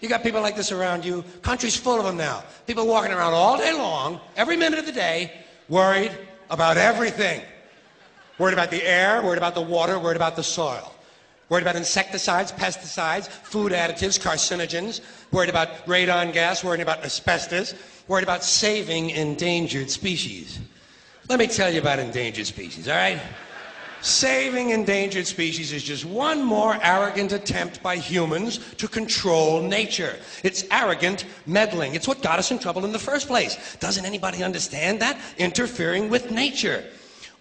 You got people like this around you. Country's full of them now. People walking around all day long, every minute of the day, worried about everything. Worried about the air, worried about the water, worried about the soil. Worried about insecticides, pesticides, food additives, carcinogens. Worried about radon gas, worried about asbestos. Worried about saving endangered species. Let me tell you about endangered species, all right? Saving endangered species is just one more arrogant attempt by humans to control nature. It's arrogant meddling. It's what got us in trouble in the first place. Doesn't anybody understand that? Interfering with nature.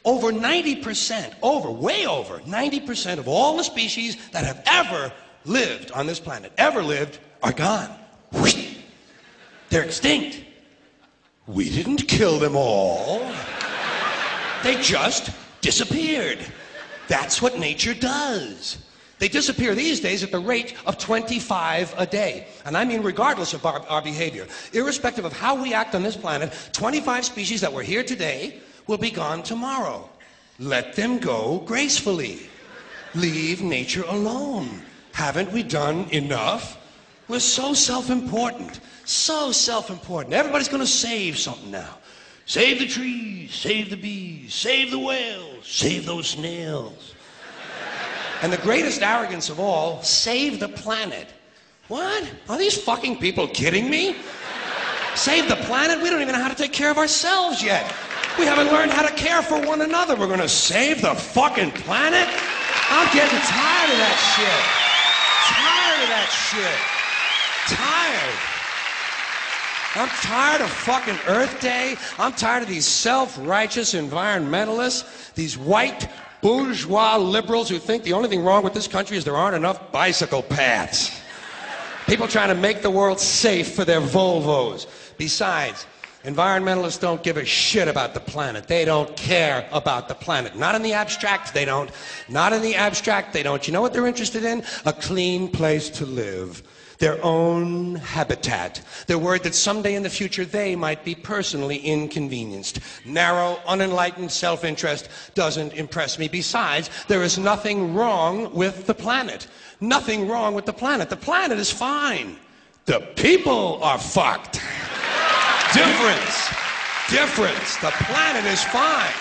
Over 90%, way over 90% of all the species that have ever lived on this planet, are gone. They're extinct. We didn't kill them all. They just disappeared. That's what nature does. They disappear these days at the rate of 25 a day. And I mean regardless of our behavior. Irrespective of how we act on this planet, 25 species that were here today will be gone tomorrow. Let them go gracefully. Leave nature alone. Haven't we done enough? We're so self-important. So self-important. Everybody's going to save something now. Save the trees, save the bees, save the whales, save those snails. And the greatest arrogance of all, save the planet. What? Are these fucking people kidding me? Save the planet? We don't even know how to take care of ourselves yet. We haven't learned how to care for one another. We're gonna save the fucking planet? I'm getting tired of that shit. Tired. I'm tired of fucking Earth Day. I'm tired of these self-righteous environmentalists, these white bourgeois liberals who think the only thing wrong with this country is there aren't enough bicycle paths. People trying to make the world safe for their Volvos. Besides, environmentalists don't give a shit about the planet. They don't care about the planet. Not in the abstract, they don't. Not in the abstract, they don't. You know what they're interested in? A clean place to live. Their own habitat. They're worried that someday in the future they might be personally inconvenienced. Narrow, unenlightened self-interest doesn't impress me. Besides, there is nothing wrong with the planet. Nothing wrong with the planet. The planet is fine. The people are fucked. Difference. The planet is fine.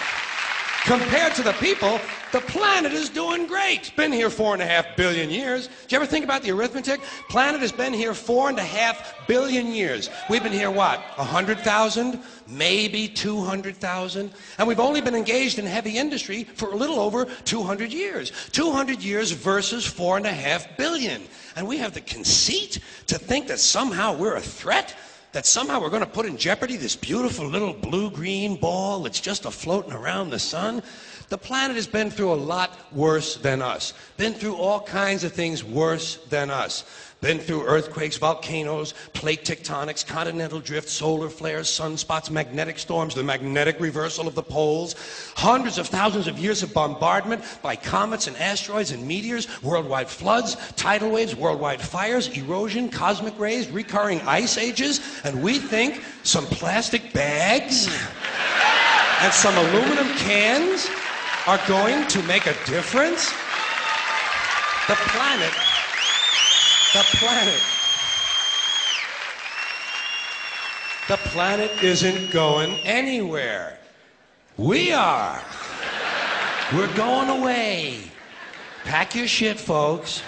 Compared to the people, the planet is doing great. Been here 4.5 billion years. Did you ever think about the arithmetic? Planet has been here 4.5 billion years. We've been here, what, 100,000? Maybe 200,000? And we've only been engaged in heavy industry for a little over 200 years. 200 years versus 4.5 billion. And we have the conceit to think that somehow we're a threat? That somehow we're going to put in jeopardy this beautiful little blue-green ball that's just a-floating around the sun? The planet has been through a lot worse than us. Been through all kinds of things worse than us. Been through earthquakes, volcanoes, plate tectonics, continental drift, solar flares, sunspots, magnetic storms, the magnetic reversal of the poles, hundreds of thousands of years of bombardment by comets and asteroids and meteors, worldwide floods, tidal waves, worldwide fires, erosion, cosmic rays, recurring ice ages, and we think some plastic bags and some aluminum cans are going to make a difference? The planet isn't going anywhere. We are. We're going away. Pack your shit, folks.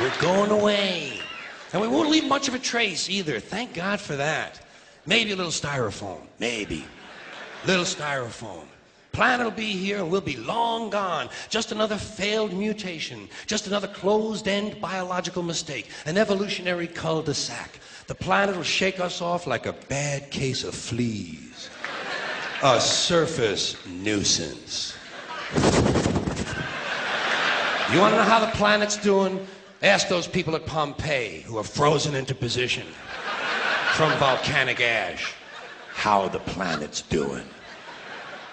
We're going away. And we won't leave much of a trace either. Thank God for that. Maybe a little styrofoam. Maybe. Little styrofoam. Planet will be here and we'll be long gone. Just another failed mutation. Just another closed-end biological mistake. An evolutionary cul-de-sac. The planet will shake us off like a bad case of fleas. A surface nuisance. You want to know how the planet's doing? Ask those people at Pompeii who are frozen into position from volcanic ash how the planet's doing.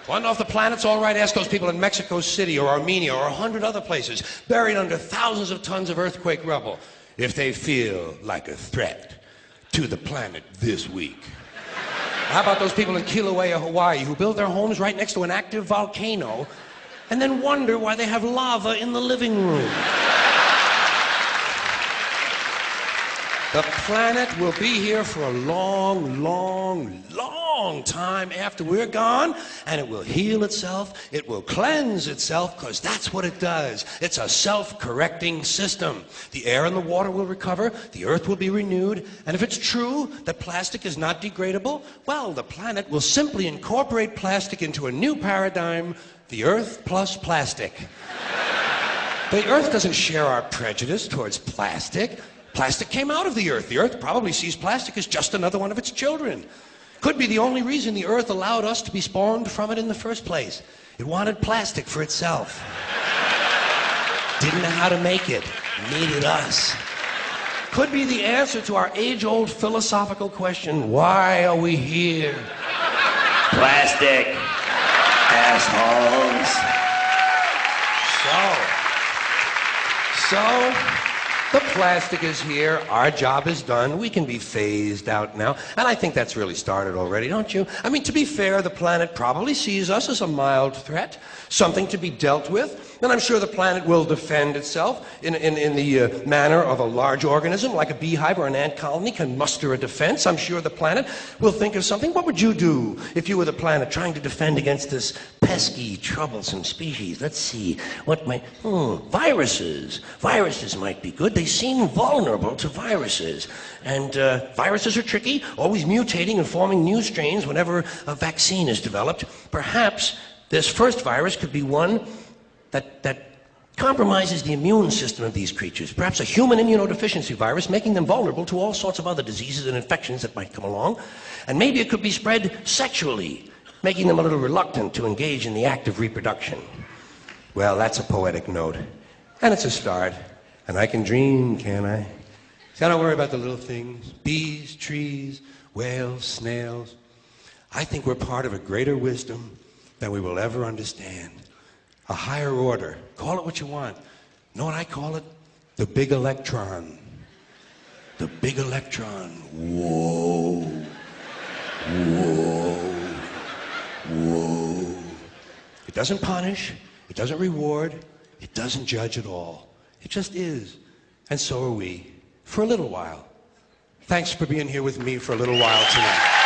Want to know if the planet's all right? Ask those people in Mexico City or Armenia or 100 other places buried under thousands of tons of earthquake rubble if they feel like a threat to the planet this week. How about those people in Kilauea, Hawaii who build their homes right next to an active volcano and then wonder why they have lava in the living room? The planet will be here for a long, long, long time after we're gone, and it will heal itself, it will cleanse itself, because that's what it does. It's a self-correcting system. The air and the water will recover, the earth will be renewed, and if it's true that plastic is not degradable, well, the planet will simply incorporate plastic into a new paradigm, the earth plus plastic. The earth doesn't share our prejudice towards plastic. Plastic came out of the earth. The earth probably sees plastic as just another one of its children. Could be the only reason the earth allowed us to be spawned from it in the first place. It wanted plastic for itself. Didn't know how to make it. Needed us. Could be the answer to our age-old philosophical question, why are we here? Plastic. Assholes. So, the plastic is here, our job is done, we can be phased out now, and I think that's really started already, don't you? I mean, to be fair, the planet probably sees us as a mild threat, something to be dealt with, and I'm sure the planet will defend itself in the manner of a large organism, like a beehive or an ant colony can muster a defense. I'm sure the planet will think of something. What would you do if you were the planet trying to defend against this pesky, troublesome species? Let's see, what might... viruses. Viruses might be good. They seem vulnerable to viruses. And viruses are tricky, always mutating and forming new strains whenever a vaccine is developed. Perhaps this first virus could be one that compromises the immune system of these creatures. Perhaps a human immunodeficiency virus, making them vulnerable to all sorts of other diseases and infections that might come along. And maybe it could be spread sexually, making them a little reluctant to engage in the act of reproduction. Well, that's a poetic note. And it's a start. And I can dream, can't I? See, I don't worry about the little things. Bees, trees, whales, snails. I think we're part of a greater wisdom than we will ever understand. A higher order. Call it what you want. You know what I call it? The big electron. The big electron. Whoa. Whoa. Whoa. It doesn't punish. It doesn't reward. It doesn't judge at all. It just is. And so are we. For a little while. Thanks for being here with me for a little while tonight.